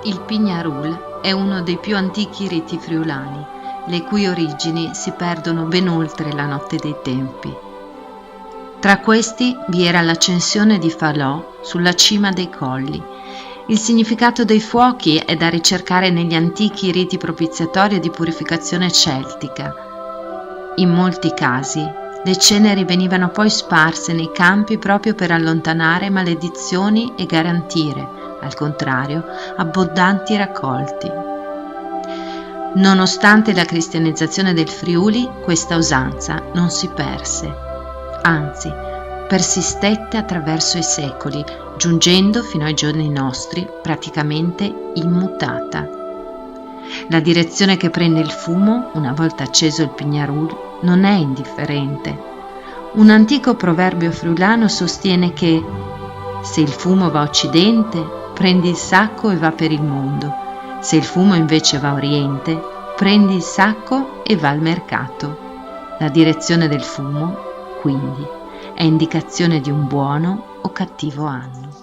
Il Pignarul è uno dei più antichi riti friulani, le cui origini si perdono ben oltre la notte dei tempi. Tra questi vi era l'accensione di Falò sulla cima dei colli. Il significato dei fuochi è da ricercare negli antichi riti propiziatori e di purificazione celtica. In molti casi, le ceneri venivano poi sparse nei campi proprio per allontanare maledizioni e garantire, al contrario, abbondanti raccolti. Nonostante la cristianizzazione del Friuli, questa usanza non si perse, anzi, persistette attraverso i secoli, giungendo fino ai giorni nostri praticamente immutata. La direzione che prende il fumo, una volta acceso il Pignarul, non è indifferente. Un antico proverbio friulano sostiene che se il fumo va a occidente, prendi il sacco e va per il mondo. Se il fumo invece va a oriente, prendi il sacco e va al mercato. La direzione del fumo, quindi, è indicazione di un buono o cattivo anno.